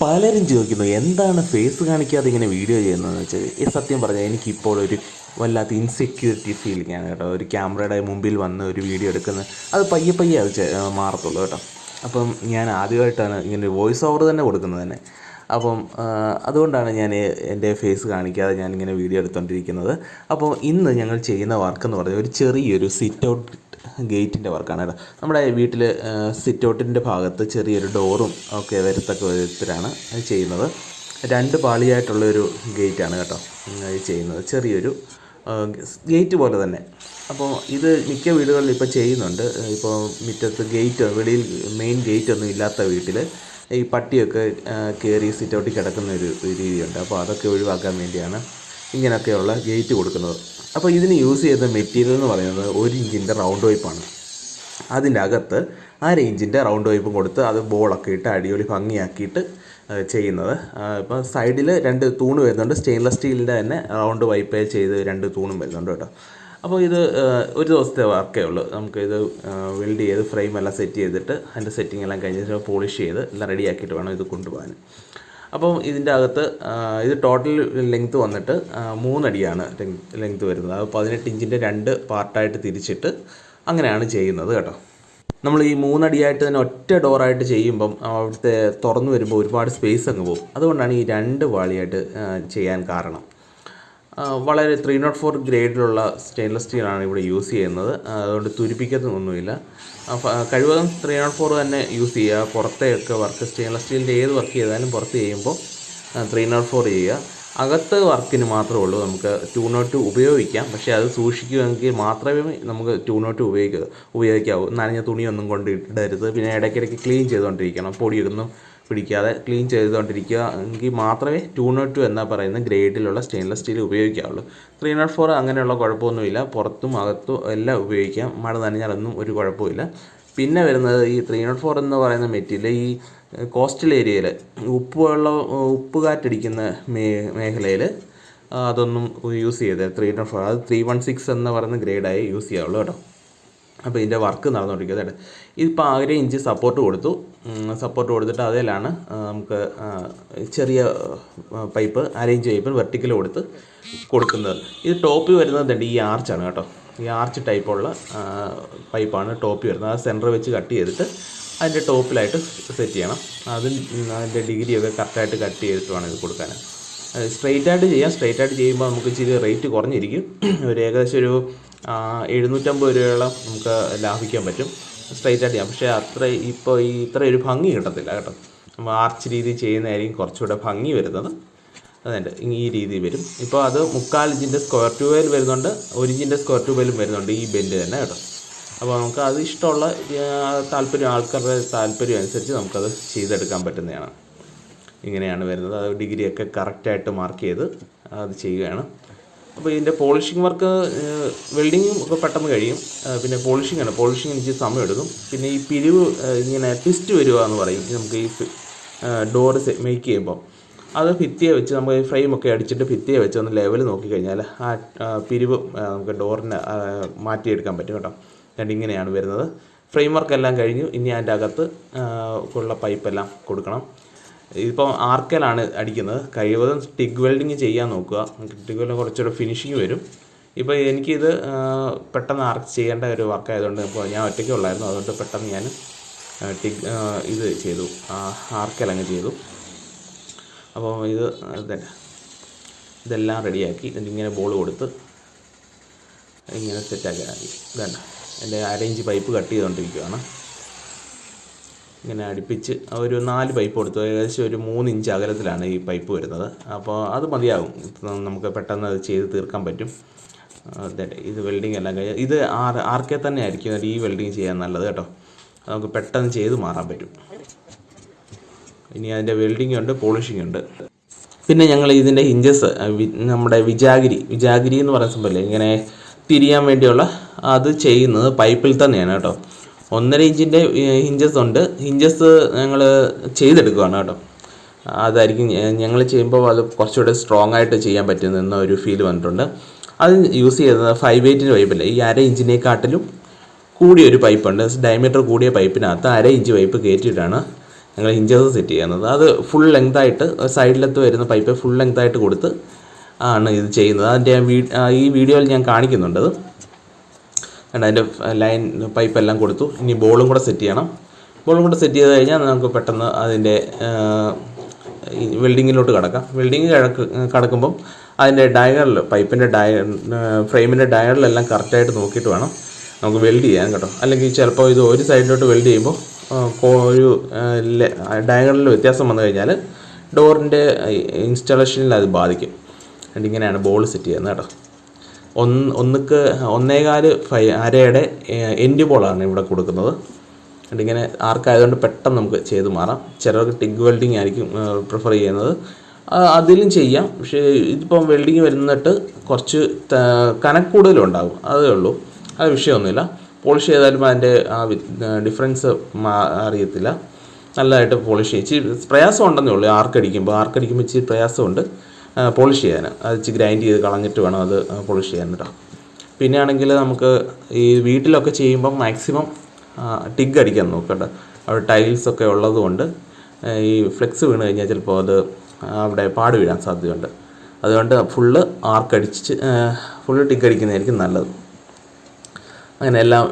പലരും ചോദിക്കുന്നു എന്താണ് ഫേസ് കാണിക്കാതെ ഇങ്ങനെ വീഡിയോ ചെയ്യുന്നതെന്ന് വെച്ചാൽ സത്യം പറഞ്ഞാൽ എനിക്കിപ്പോൾ ഒരു വല്ലാത്ത ഇൻസെക്യൂരിറ്റി ഫീലിംഗ് ആണ് കേട്ടോ. ഒരു ക്യാമറയുടെ മുമ്പിൽ വന്ന് ഒരു വീഡിയോ എടുക്കുന്നത് അത് പയ്യെ പയ്യെ അത് മാറത്തുള്ളൂ കേട്ടോ. അപ്പം ഞാൻ ആദ്യമായിട്ടാണ് ഇങ്ങനെ വോയിസ് ഓവർ തന്നെ കൊടുക്കുന്നത് തന്നെ. അപ്പം അതുകൊണ്ടാണ് ഞാൻ എൻ്റെ ഫേസ് കാണിക്കാതെ ഞാനിങ്ങനെ വീഡിയോ എടുത്തുകൊണ്ടിരിക്കുന്നത്. അപ്പോൾ ഇന്ന് ഞങ്ങൾ ചെയ്യുന്ന വർക്കെന്ന് പറഞ്ഞാൽ ഒരു ചെറിയൊരു സിറ്റ് ഔട്ട് ഗേറ്റിൻ്റെ വർക്കാണ് കേട്ടോ. നമ്മുടെ വീട്ടിൽ സിറ്റ് ഔട്ടിൻ്റെ ഭാഗത്ത് ചെറിയൊരു ഡോറും ഒക്കെ വരത്തക്ക വിധത്തിലാണ് ചെയ്യുന്നത്. 2 പാളിയായിട്ടുള്ളൊരു ഗേറ്റാണ് കേട്ടോ ചെയ്യുന്നത്, ചെറിയൊരു ഗേറ്റ് പോലെ തന്നെ. അപ്പോൾ ഇത് മിക്ക വീടുകളിൽ ഇപ്പോൾ ചെയ്യുന്നുണ്ട്. ഇപ്പോൾ മുറ്റത്ത് ഗേറ്റ്, വെളിയിൽ മെയിൻ ഗേറ്റ് ഒന്നും ഇല്ലാത്ത വീട്ടിൽ ഈ പട്ടിയൊക്കെ കയറി സിറ്റ് ഔട്ടിൽ കിടക്കുന്ന ഒരു രീതിയുണ്ട്. അപ്പോൾ അതൊക്കെ ഒഴിവാക്കാൻ വേണ്ടിയാണ് ഇങ്ങനെയൊക്കെയുള്ള ഗേറ്റ് കൊടുക്കുന്നത്. അപ്പോൾ ഇതിന് യൂസ് ചെയ്യുന്ന മെറ്റീരിയൽ എന്ന് പറയുന്നത് 1 ഇഞ്ചിൻ്റെ റൗണ്ട് പൈപ്പാണ്. അതിൻ്റെ അകത്ത് 1/2 ഇഞ്ചിൻ്റെ റൗണ്ട് പൈപ്പും കൊടുത്ത് അത് ബോളൊക്കെ ഇട്ട് അടിപൊളി ഭംഗിയാക്കിയിട്ട് ചെയ്യുന്നത്. ഇപ്പോൾ സൈഡിൽ 2 തൂണ് വരുന്നുണ്ട്. സ്റ്റെയിൻലെസ് സ്റ്റീലിൻ്റെ തന്നെ റൗണ്ട് പൈപ്പ് ചെയ്ത് 2 തൂണും വരുന്നുണ്ട് കേട്ടോ. അപ്പോൾ ഇത് ഒരു ദിവസത്തെ വർക്കേ ഉള്ളൂ. നമുക്കിത് വെൽഡ് ചെയ്ത് ഫ്രെയിമെല്ലാം സെറ്റ് ചെയ്തിട്ട് അതിൻ്റെ സെറ്റിംഗ് എല്ലാം കഴിഞ്ഞിട്ട് പോളിഷ് ചെയ്ത് എല്ലാം റെഡിയാക്കിയിട്ട് വേണം ഇത് കൊണ്ടുപോകാൻ. അപ്പം ഇതിൻ്റെ അകത്ത് ഇത് ടോട്ടൽ ലെങ്ത്ത് വന്നിട്ട് 3 അടിയാണ് ലെങ്ത്ത് വരുന്നത്. അത് 18 ഇഞ്ചിൻ്റെ 2 പാർട്ടായിട്ട് തിരിച്ചിട്ട് അങ്ങനെയാണ് ചെയ്യുന്നത് കേട്ടോ. നമ്മൾ ഈ 3 അടിയായിട്ട് തന്നെ ഒറ്റ ഡോറായിട്ട് ചെയ്യുമ്പം അവിടുത്തെ തുറന്നു വരുമ്പോൾ ഒരുപാട് സ്പേസ് അങ്ങ് പോകും. അതുകൊണ്ടാണ് ഈ 2 പാളിയായിട്ട് ചെയ്യാൻ കാരണം. വളരെ 304 ഗ്രേഡിലുള്ള സ്റ്റെയിൻലെസ് സ്റ്റീലാണ് ഇവിടെ യൂസ് ചെയ്യുന്നത്. അതുകൊണ്ട് തുരിപ്പിക്കത്തൊന്നുമില്ല. കഴിവതും 304 തന്നെ യൂസ് ചെയ്യുക. പുറത്തെയൊക്കെ വർക്ക് സ്റ്റെയിൻലെസ് സ്റ്റീലിൻ്റെ ഏത് വർക്ക് ചെയ്താലും പുറത്ത് ചെയ്യുമ്പോൾ 304 ചെയ്യുക. അകത്ത് വർക്കിന് മാത്രമേ ഉള്ളൂ നമുക്ക് 202 ഉപയോഗിക്കാം. പക്ഷേ അത് സൂക്ഷിക്കുമെങ്കിൽ മാത്രമേ നമുക്ക് 202 ഉപയോഗിക്കാവൂ. നനഞ്ഞ തുണിയൊന്നും കൊണ്ട് ഇടരുത്. പിന്നെ ഇടയ്ക്കിടയ്ക്ക് ക്ലീൻ ചെയ്തുകൊണ്ടിരിക്കണം. പൊടിയൊന്നും പിടിക്കാതെ ക്ലീൻ ചെയ്തുകൊണ്ടിരിക്കുക എങ്കിൽ മാത്രമേ 202 എന്നാ പറയുന്ന ഗ്രേഡിലുള്ള സ്റ്റെയിൻലെസ് സ്റ്റീൽ ഉപയോഗിക്കാവുള്ളൂ. 304 അങ്ങനെയുള്ള കുഴപ്പമൊന്നുമില്ല. പുറത്തും അകത്തും എല്ലാം ഉപയോഗിക്കാം. മഴ നനഞ്ഞാലൊന്നും ഒരു കുഴപ്പമില്ല. പിന്നെ വരുന്നത് ഈ 304 എന്ന് പറയുന്ന മെറ്റീരിയൽ ഈ കോസ്റ്റൽ ഏരിയയിൽ ഉപ്പ് കാറ്റടിക്കുന്ന മേഖലയിൽ അതൊന്നും യൂസ് ചെയ്തത് 304 അത് 316 എന്ന് പറയുന്ന ഗ്രേഡായി യൂസ് ചെയ്യാവുള്ളൂ കേട്ടോ. അപ്പോൾ ഇതിൻ്റെ വർക്ക് നടന്നുകൊണ്ടിരിക്കുന്നത് ഇതിപ്പോൾ 1/2 ഇഞ്ച് സപ്പോർട്ട് കൊടുത്തിട്ട് അതിലാണ് നമുക്ക് ചെറിയ പൈപ്പ് 1/2 ഇഞ്ച് പൈപ്പ് വെർട്ടിക്കൽ കൊടുക്കുന്നത്. ഇത് ടോപ്പിൽ വരുന്നത് ഈ ആർച്ചാണ് കേട്ടോ. ഈ ആർച്ച് ടൈപ്പുള്ള പൈപ്പാണ് ടോപ്പിൽ വരുന്നത്. അത് സെൻറ്റർ വെച്ച് കട്ട് ചെയ്തിട്ട് അതിൻ്റെ ടോപ്പിലായിട്ട് സെറ്റ് ചെയ്യണം. അതിൻ്റെ ഡിഗ്രിയൊക്കെ കറക്റ്റായിട്ട് കട്ട് ചെയ്തിട്ട് വേണം ഇത് കൊടുക്കാൻ. സ്ട്രെയിറ്റായിട്ട് ചെയ്യാം. സ്ട്രെയിറ്റായിട്ട് ചെയ്യുമ്പോൾ നമുക്ക് ഇച്ചിരി റേറ്റ് കുറഞ്ഞിരിക്കും. ഒരു ഏകദേശം ഒരു 750 രൂപയോളം നമുക്ക് ലാഭിക്കാൻ പറ്റും സ്ട്രെയിറ്റായിട്ട് ചെയ്യാം. പക്ഷേ ഇത്ര ഒരു ഭംഗി കിട്ടത്തില്ല കേട്ടോ. നമ്മൾ ആർച്ച് രീതി ചെയ്യുന്നതായിരിക്കും കുറച്ചുകൂടെ ഭംഗി വരുന്നത്. അതുണ്ട് ഈ രീതി വരും. ഇപ്പോൾ അത് 3/4 ഇഞ്ചിൻ്റെ സ്ക്വയർ ട്യൂബിൽ വരുന്നുണ്ട്, 1 ഇഞ്ചിൻ്റെ സ്ക്വയർ ട്യൂബിലും വരുന്നുണ്ട് ഈ ബെൻഡ് തന്നെ കേട്ടോ. അപ്പോൾ നമുക്ക് അത് ഇഷ്ടമുള്ള ആൾക്കാരുടെ താല്പര്യം അനുസരിച്ച് നമുക്കത് ചെയ്തെടുക്കാൻ പറ്റുന്നതാണ്. ഇങ്ങനെയാണ് വരുന്നത്. അത് ഡിഗ്രിയൊക്കെ കറക്റ്റായിട്ട് മാർക്ക് ചെയ്ത് അത് ചെയ്യുകയാണ്. അപ്പോൾ ഇതിൻ്റെ പോളിഷിംഗ് വർക്ക് വെൽഡിങ്ങും ഒക്കെ പെട്ടെന്ന് കഴിയും. പിന്നെ പോളിഷിംഗ് എനിക്ക് സമയം എടുക്കും. പിന്നെ ഈ പിരിവ് ഇങ്ങനെ ട്വിസ്റ്റ് വരിക എന്ന് പറയും നമുക്ക് ഈ ഡോറ് മേക്ക് ചെയ്യുമ്പോൾ. അത് ഭിത്തിയെ വെച്ച് നമുക്ക് ഫ്രെയിമൊക്കെ അടിച്ചിട്ട് ഭിത്തിയെ വെച്ച് ഒന്ന് ലെവൽ നോക്കിക്കഴിഞ്ഞാൽ ആ പിരിവ് നമുക്ക് ഡോറിനെ മാറ്റിയെടുക്കാൻ പറ്റും കേട്ടോ. ഇങ്ങനെയാണ് വരുന്നത്. ഫ്രെയിം വർക്കെല്ലാം കഴിഞ്ഞു. ഇനി അതിൻ്റെ അകത്ത് ഉള്ള പൈപ്പെല്ലാം കൊടുക്കണം. ഇതിപ്പോൾ ആർക്കലാണ് അടിക്കുന്നത്. കഴിവതും ടിഗ് വെൽഡിങ് ചെയ്യാൻ നോക്കുക. ടിഗ് വെൽഡിങ് കുറച്ചുകൂടെ ഫിനിഷിങ് വരും. ഇപ്പോൾ എനിക്കിത് പെട്ടെന്ന് ആർക്ക് ചെയ്യേണ്ട ഒരു വർക്കായതുകൊണ്ട് ഇപ്പോൾ ഞാൻ ഒറ്റയ്ക്ക് ഉള്ളായിരുന്നു. അതുകൊണ്ട് പെട്ടെന്ന് ഞാൻ ഇത് ചെയ്തു, ആർക്കലങ്ങ് ചെയ്തു. അപ്പോൾ ഇതെല്ലാം റെഡിയാക്കി ഇങ്ങനെ ബോൾ കൊടുത്ത് ഇങ്ങനെ സെറ്റാക്കി ഇതല്ല എൻ്റെ 1/2 ഇഞ്ച് പൈപ്പ് കട്ട് ചെയ്തുകൊണ്ടിരിക്കുകയാണ്. ഇങ്ങനെ അടുപ്പിച്ച് ഒരു 4 പൈപ്പ് കൊടുത്തു. ഏകദേശം ഒരു 3 ഇഞ്ച് അകലത്തിലാണ് ഈ പൈപ്പ് വരുന്നത്. അപ്പോൾ അത് മതിയാകും. നമുക്ക് പെട്ടെന്ന് അത് ചെയ്ത് തീർക്കാൻ പറ്റും. ഇത് വെൽഡിങ് എല്ലാം കഴിഞ്ഞാൽ ഇത് ആർക്കെ തന്നെ ആയിരിക്കും ഈ വെൽഡിങ് ചെയ്യാൻ നല്ലത് കേട്ടോ. നമുക്ക് പെട്ടെന്ന് ചെയ്ത് മാറാൻ പറ്റും. ഇനി അതിൻ്റെ വെൽഡിങ് ഉണ്ട്, പോളിഷിംഗ് ഉണ്ട്. പിന്നെ ഞങ്ങൾ ഇതിൻ്റെ ഹിഞ്ചസ് നമ്മുടെ വിജാഗിരി എന്ന് പറയുന്ന സംഭവമില്ലേ, ഇങ്ങനെ തിരിയാൻ വേണ്ടിയുള്ള അത് ചെയ്യുന്നത് പൈപ്പിൽ തന്നെയാണ് കേട്ടോ. 1.5 ഇഞ്ചിൻ്റെ ഹിഞ്ചസ് ഉണ്ട്. ഹിഞ്ചസ് ഞങ്ങൾ ചെയ്തെടുക്കുകയാണ് കേട്ടോ. അതായിരിക്കും ഞങ്ങൾ ചെയ്യുമ്പോൾ അത് കുറച്ചുകൂടെ സ്ട്രോങ് ആയിട്ട് ചെയ്യാൻ പറ്റുന്ന ഒരു ഫീൽ വന്നിട്ടുണ്ട്. അത് യൂസ് ചെയ്തത് 5/8 പൈപ്പല്ലേ. ഈ 1/2 ഇഞ്ചിനെക്കാട്ടിലും കൂടിയൊരു പൈപ്പുണ്ട്. ഡയമീറ്റർ കൂടിയ പൈപ്പിനകത്ത് 1/2 ഇഞ്ച് പൈപ്പ് കയറ്റിയിട്ടാണ് ഞങ്ങൾ ഹിഞ്ചസ് സെറ്റ് ചെയ്യുന്നത്. അത് ഫുൾ ലെങ്തായിട്ട് സൈഡിലത്ത് വരുന്ന പൈപ്പ് ഫുൾ ലെങ്തായിട്ട് കൊടുത്ത് ആണ് ഇത് ചെയ്യുന്നത്. അതിൻ്റെ ഈ വീഡിയോയിൽ ഞാൻ കാണിക്കുന്നുണ്ട്. അത് അതിൻ്റെ ലൈൻ പൈപ്പ് എല്ലാം കൊടുത്തു. ഇനി ബോളും കൂടെ സെറ്റ് ചെയ്യണം. ബോളും കൂടെ സെറ്റ് ചെയ്ത് കഴിഞ്ഞാൽ നമുക്ക് പെട്ടെന്ന് അതിൻ്റെ വെൽഡിങ്ങിലോട്ട് കിടക്കാം. വെൽഡിങ് കിടക്കുമ്പം അതിൻ്റെ ഡയറിൽ പൈപ്പിൻ്റെ ഫ്രെയിമിൻ്റെ ഡയറിലെല്ലാം കറക്റ്റായിട്ട് നോക്കിയിട്ട് വേണം നമുക്ക് വെൽഡ് ചെയ്യാൻ കേട്ടോ. അല്ലെങ്കിൽ ചിലപ്പോൾ ഇത് ഒരു സൈഡിലോട്ട് വെൽഡ് ചെയ്യുമ്പോൾ ഒരു ഡയറിൽ വ്യത്യാസം വന്നു കഴിഞ്ഞാൽ ഡോറിൻ്റെ ഇൻസ്റ്റാളേഷനിൽ അത് ബാധിക്കും. എന്നിട്ട് ഇങ്ങനെയാണ് ബോൾ സെറ്റ് ചെയ്യുന്നത് കേട്ടോ. 1.25 അരയുടെ എൻഡ് ബോളാണ് ഇവിടെ കൊടുക്കുന്നത്. എന്നിട്ടിങ്ങനെ ആർക്കായതുകൊണ്ട് പെട്ടെന്ന് നമുക്ക് ചെയ്ത് മാറാം. ചിലർക്ക് ടിഗ് വെൽഡിങ് ആയിരിക്കും പ്രിഫർ ചെയ്യുന്നത്, അതിലും ചെയ്യാം. പക്ഷേ ഇതിപ്പം വെൽഡിങ് വരുന്നിട്ട് കുറച്ച് കനക്കൂടുതലുണ്ടാകും, അതേ ഉള്ളൂ. അത് വിഷയമൊന്നുമില്ല. പോളിഷ് ചെയ്താലും അതിൻ്റെ ആ ഡിഫറൻസ് അറിയത്തില്ല. നല്ലതായിട്ട് പോളിഷ് ചെയ്യും. ഇച്ചിരി പ്രയാസം ഉണ്ടെന്നേ ഉള്ളൂ. ആർക്കടിക്കുമ്പോൾ ഇച്ചിരി പ്രയാസമുണ്ട് പോളിഷ് ചെയ്യാൻ. അത് ഇച്ചിരി ഗ്രൈൻഡ് ചെയ്ത് കളഞ്ഞിട്ട് വേണം അത് പോളിഷ് ചെയ്യാൻ കേട്ടോ. പിന്നെ ആണെങ്കിൽ നമുക്ക് ഈ വീട്ടിലൊക്കെ ചെയ്യുമ്പം മാക്സിമം ടിഗ് അടിക്കാൻ നോക്കട്ടെ. അവിടെ ടൈൽസൊക്കെ ഉള്ളതുകൊണ്ട് ഈ ഫ്ലെക്സ് വീണ് കഴിഞ്ഞാൽ ചിലപ്പോൾ അത് അവിടെ പാട് വീഴാൻ സാധ്യതയുണ്ട്. അതുകൊണ്ട് ഫുള്ള് ഫുള്ള് ടിഗ് അടിക്കുന്നതായിരിക്കും നല്ലത്. അങ്ങനെ എല്ലാം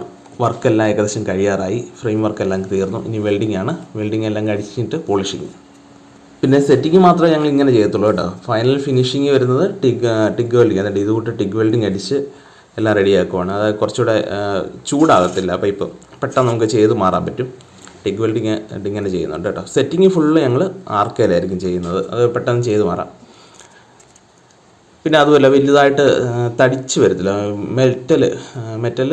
വർക്കെല്ലാം ഏകദേശം കഴിയാറായി. ഫ്രെയിം വർക്കെല്ലാം തീർന്നു. ഇനി വെൽഡിംഗ് ആണ്. വെൽഡിംഗ് എല്ലാം കഴിച്ചിട്ട് പോളിഷിങ്. പിന്നെ സെറ്റിങ് മാത്രമേ ഞങ്ങൾ ഇങ്ങനെ ചെയ്യത്തുള്ളൂ കേട്ടോ. ഫൈനൽ ഫിനിഷിങ് വരുന്നത് ടിഗ് വെൽഡിങ്. എന്നിട്ട് ഇതുകൂട്ട് ടിഗ് വെൽഡിങ് അടിച്ച് എല്ലാം റെഡിയാക്കുവാണ്. അത് കുറച്ചുകൂടെ ചൂടാകത്തില്ല പൈപ്പ്, പെട്ടെന്ന് നമുക്ക് ചെയ്ത് മാറാൻ പറ്റും. ടിഗ് വെൽഡിങ് ഇങ്ങനെ ചെയ്യുന്നുണ്ട് കേട്ടോ. സെറ്റിങ് ഫുള്ള് ഞങ്ങൾ ആർക്കയിലായിരിക്കും ചെയ്യുന്നത്, അത് പെട്ടെന്ന് ചെയ്ത് മാറാം. പിന്നെ അതുമല്ല വലുതായിട്ട് തടിച്ച് വരത്തില്ല, മെറ്റൽ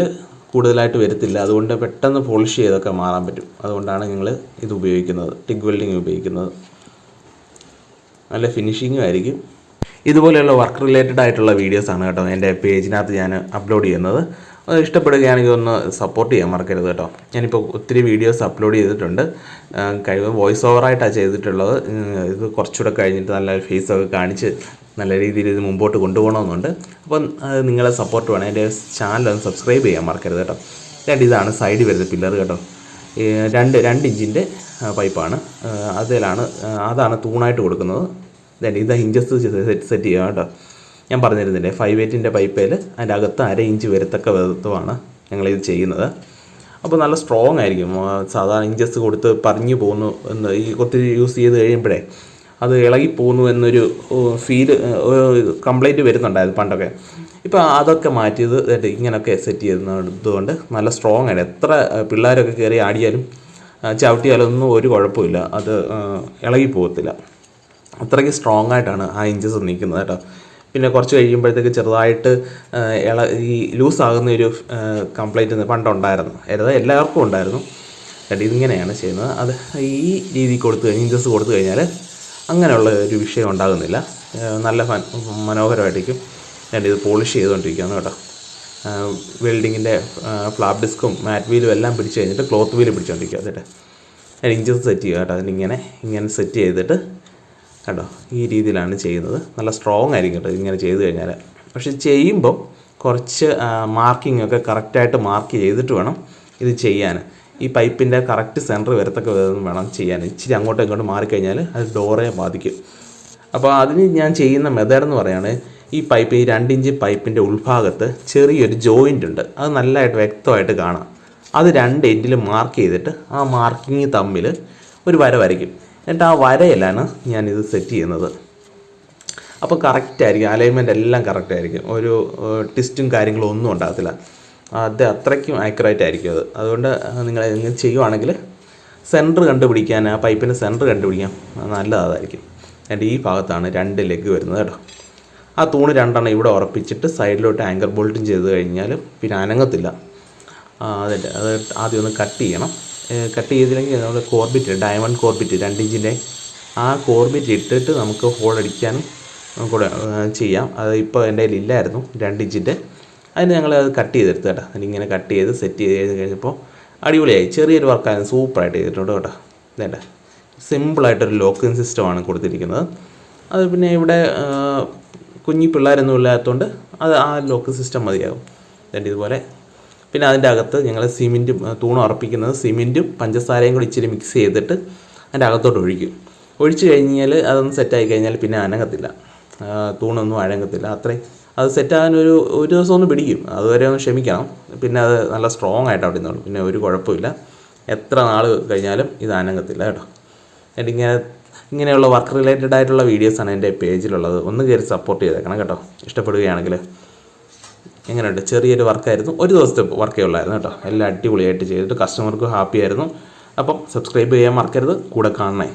കൂടുതലായിട്ട് വരത്തില്ല. അതുകൊണ്ട് പെട്ടെന്ന് പോളിഷ് ചെയ്തൊക്കെ മാറാൻ പറ്റും. അതുകൊണ്ടാണ് ഞങ്ങൾ ഇത് ഉപയോഗിക്കുന്നത്, ടിഗ് വെൽഡിങ് ഉപയോഗിക്കുന്നത്. നല്ല ഫിനിഷിങ്ങും ആയിരിക്കും. ഇതുപോലെയുള്ള വർക്ക് റിലേറ്റഡ് ആയിട്ടുള്ള വീഡിയോസാണ് കേട്ടോ എൻ്റെ പേജിനകത്ത് ഞാൻ അപ്ലോഡ് ചെയ്യുന്നത്. അത് ഇഷ്ടപ്പെടുകയാണെങ്കിൽ ഒന്ന് സപ്പോർട്ട് ചെയ്യാൻ മറക്കരുത് കേട്ടോ. ഞാനിപ്പോൾ ഒത്തിരി വീഡിയോസ് അപ്ലോഡ് ചെയ്തിട്ടുണ്ട്. കഴിവ് വോയിസ് ഓവറായിട്ടാണ് ചെയ്തിട്ടുള്ളത്. ഇത് കുറച്ചുകൂടെ കഴിഞ്ഞിട്ട് നല്ല ഫേസൊക്കെ കാണിച്ച് നല്ല രീതിയിൽ ഇത് മുമ്പോട്ട് കൊണ്ടുപോകണമെന്നുണ്ട്. അപ്പം നിങ്ങളെ സപ്പോർട്ട് വേണം. എൻ്റെ ചാനൽ സബ്സ്ക്രൈബ് ചെയ്യാൻ മറക്കരുത് കേട്ടോ. ഇതാണ് സൈഡിൽ വരുന്ന പില്ലർ കേട്ടോ. 2 ഇഞ്ചിൻ്റെ പൈപ്പാണ്. അതാണ് തൂണായിട്ട് കൊടുക്കുന്നത്. ഇത് ഹിഞ്ചസ് സെറ്റ് ചെയ്യുക കേട്ടോ. ഞാൻ പറഞ്ഞിരുന്നില്ലേ 5/8 പൈപ്പേൽ അതിൻ്റെ അകത്ത് 1/2 ഇഞ്ച് വരത്തക്ക വിധത്വമാണ് ഞങ്ങളിത് ചെയ്യുന്നത്. അപ്പോൾ നല്ല സ്ട്രോങ് ആയിരിക്കും. സാധാരണ ഇഞ്ചസ് കൊടുത്ത് പറഞ്ഞു പോകുന്നു എന്ന് ഈ ഒത്തിരി യൂസ് ചെയ്ത് കഴിയുമ്പോഴേ അത് ഇളകിപ്പോകുന്നു എന്നൊരു കംപ്ലൈൻറ്റ് വരുന്നുണ്ടായിരുന്നു പണ്ടൊക്കെ. ഇപ്പോൾ അതൊക്കെ മാറ്റിയത് ഇങ്ങനെയൊക്കെ സെറ്റ് ചെയ്യുന്നതുകൊണ്ട് നല്ല സ്ട്രോങ് ആണ്. എത്ര പിള്ളേരൊക്കെ കയറി ആടിയാലും ചവിട്ടിയാലൊന്നും ഒരു കുഴപ്പമില്ല, അത് ഇളകിപ്പോകത്തില്ല. അത്രയ്ക്ക് സ്ട്രോങ് ആയിട്ടാണ് ആ ഇഞ്ചസ് നിൽക്കുന്നത് കേട്ടോ. പിന്നെ കുറച്ച് കഴിയുമ്പോഴത്തേക്ക് ചെറുതായിട്ട് ഈ ലൂസാകുന്ന ഒരു കംപ്ലൈൻറ്റ് പണ്ടുണ്ടായിരുന്നു. എല്ലാവർക്കും ഉണ്ടായിരുന്നു. ഇതിങ്ങനെയാണ് ചെയ്യുന്നത്. അത് ഈ രീതി ഇഞ്ചസ് കൊടുത്തു കഴിഞ്ഞാൽ അങ്ങനെയുള്ള ഒരു വിഷയം ഉണ്ടാകുന്നില്ല. നല്ല മനോഹരമായിട്ടിരിക്കും. ഇത് പോളിഷ് ചെയ്തുകൊണ്ടിരിക്കുകയാണ് കേട്ടോ. വെൽഡിങ്ങിൻ്റെ ഫ്ലാപ്പ് ഡിസ്കും മാറ്റ് വീലും എല്ലാം പിടിച്ച് കഴിഞ്ഞിട്ട് ക്ലോത്ത് വീല് പിടിച്ചുകൊണ്ടിരിക്കുക. എന്നിട്ട് ഇഞ്ചസ് സെറ്റ് ചെയ്യുക കേട്ടോ. ഇങ്ങനെ സെറ്റ് ചെയ്തിട്ട് കേട്ടോ ഈ രീതിയിലാണ് ചെയ്യുന്നത്. നല്ല സ്ട്രോങ് ആയിരിക്കും കേട്ടോ ഇങ്ങനെ ചെയ്ത് കഴിഞ്ഞാൽ. പക്ഷെ ചെയ്യുമ്പം കുറച്ച് മാർക്കിംഗ് ഒക്കെ കറക്റ്റായിട്ട് മാർക്ക് ചെയ്തിട്ട് വേണം ഇത് ചെയ്യാൻ. ഈ പൈപ്പിൻ്റെ കറക്റ്റ് സെൻറ്റർ വരത്തക്ക വേണം ചെയ്യാൻ. ഇച്ചിരി അങ്ങോട്ടും ഇങ്ങോട്ടും മാറിക്കഴിഞ്ഞാൽ അത് ഡോറെ ബാധിക്കും. അപ്പോൾ അതിന് ഞാൻ ചെയ്യുന്ന മെത്തേഡ് എന്ന് പറയുകയാണ്, ഈ 2 ഇഞ്ച് പൈപ്പിൻ്റെ ഉൾഭാഗത്ത് ചെറിയൊരു ജോയിൻ്റ് ഉണ്ട്. അത് നല്ലതായിട്ട് വ്യക്തമായിട്ട് കാണാം. അത് 2 എൻഡിൽ മാർക്ക് ചെയ്തിട്ട് ആ മാർക്കിങ് തമ്മിൽ ഒരു വര വരയ്ക്കും. എന്നിട്ട് ആ വരയിലാണ് ഞാനിത് സെറ്റ് ചെയ്യുന്നത്. അപ്പോൾ കറക്റ്റായിരിക്കും, അലൈൻമെൻറ്റ് എല്ലാം കറക്റ്റായിരിക്കും. ഒരു ട്വിസ്റ്റും കാര്യങ്ങളും ഒന്നും ഉണ്ടാകത്തില്ല. അത് അത്രയ്ക്കും ആക്യുറേറ്റ് ആയിരിക്കും അത്. അതുകൊണ്ട് നിങ്ങൾ ഇങ്ങനെ ചെയ്യുവാണെങ്കിൽ സെൻറ്റർ കണ്ടുപിടിക്കാൻ, ആ പൈപ്പിൻ്റെ സെൻറ്റർ കണ്ടുപിടിക്കാൻ നല്ലതായിരിക്കും. എന്നിട്ട് ഈ ഭാഗത്താണ് 2 ലെഗ് വരുന്നത് കേട്ടോ. ആ തൂണ് 2 ഇവിടെ ഉറപ്പിച്ചിട്ട് സൈഡിലോട്ട് ആങ്കർ ബോൾട്ടും ചെയ്ത് കഴിഞ്ഞാൽ പിന്നെ അനങ്ങത്തില്ല. അത് ആദ്യം ഒന്ന് കട്ട് ചെയ്യണം. കട്ട് ചെയ്തില്ലെങ്കിൽ നമ്മൾ ഡയമണ്ട് കോർബിറ്റ് 2 ഇഞ്ചിൻ്റെ ആ കോർബിറ്റ് ഇട്ടിട്ട് നമുക്ക് ഹോൾ അടിക്കാനും കൂടെ ചെയ്യാം. അത് ഇപ്പോൾ എൻ്റെ കയ്യിൽ ഇല്ലായിരുന്നു 2 ഇഞ്ചിൻ്റെ. അതിന് ഞങ്ങൾ അത് കട്ട് ചെയ്തെടുത്ത് കേട്ടോ. അതിങ്ങനെ കട്ട് ചെയ്ത് സെറ്റ് ചെയ്ത് കഴിഞ്ഞപ്പോൾ അടിപൊളിയായി. ചെറിയൊരു വർക്കായിരുന്നു, സൂപ്പറായിട്ട് ചെയ്തിട്ടുണ്ട് കേട്ടോ. ഇതേണ്ട സിമ്പിളായിട്ടൊരു ലോക്കിംഗ് സിസ്റ്റമാണ് കൊടുത്തിരിക്കുന്നത്. അത് പിന്നെ ഇവിടെ കുഞ്ഞി പിള്ളേരൊന്നും ഇല്ലാത്തതുകൊണ്ട് അത് ആ ലോക്ക് സിസ്റ്റം മതിയാകും. എന്നിട്ട് ഇതുപോലെ പിന്നെ അതിൻ്റെ അകത്ത് ഞങ്ങൾ തൂണ് ഉറപ്പിക്കുന്നത് സിമെൻറ്റും പഞ്ചസാരയും കൂടി ഇച്ചിരി മിക്സ് ചെയ്തിട്ട് അതിൻ്റെ അകത്തോട്ട് ഒഴിച്ച് കഴിഞ്ഞാൽ അതൊന്ന് സെറ്റായി കഴിഞ്ഞാൽ പിന്നെ അനങ്ങത്തില്ല, തൂണൊന്നും അനങ്ങത്തില്ല. അത്രയും അത് സെറ്റാകാൻ ഒരു ദിവസം ഒന്ന് പിടിക്കും, അതുവരെ ഒന്ന് ക്ഷമിക്കണം. പിന്നെ അത് നല്ല സ്ട്രോങ് ആയിട്ട് അവിടെ നിന്നോളും, പിന്നെ ഒരു കുഴപ്പമില്ല. എത്ര നാൾ കഴിഞ്ഞാലും ഇത് അനങ്ങത്തില്ല കേട്ടോ. ഇങ്ങനെയുള്ള വർക്ക് റിലേറ്റഡ് ആയിട്ടുള്ള വീഡിയോസാണ് എൻ്റെ പേജിലുള്ളത്. ഒന്ന് കയറി സപ്പോർട്ട് ചെയ്തേക്കണം കേട്ടോ, ഇഷ്ടപ്പെടുകയാണെങ്കിൽ. എങ്ങനെയുണ്ട്? ചെറിയൊരു വർക്കായിരുന്നു, ഒരു ദിവസത്തെ വർക്കേ ഉള്ളായിരുന്നു കേട്ടോ. എല്ലാം അടിപൊളിയായിട്ട് ചെയ്തിട്ട് കസ്റ്റമർക്ക് ഹാപ്പി ആയിരുന്നു. അപ്പം സബ്സ്ക്രൈബ് ചെയ്യാൻ മറക്കരുത്, കൂടെ കാണണേ.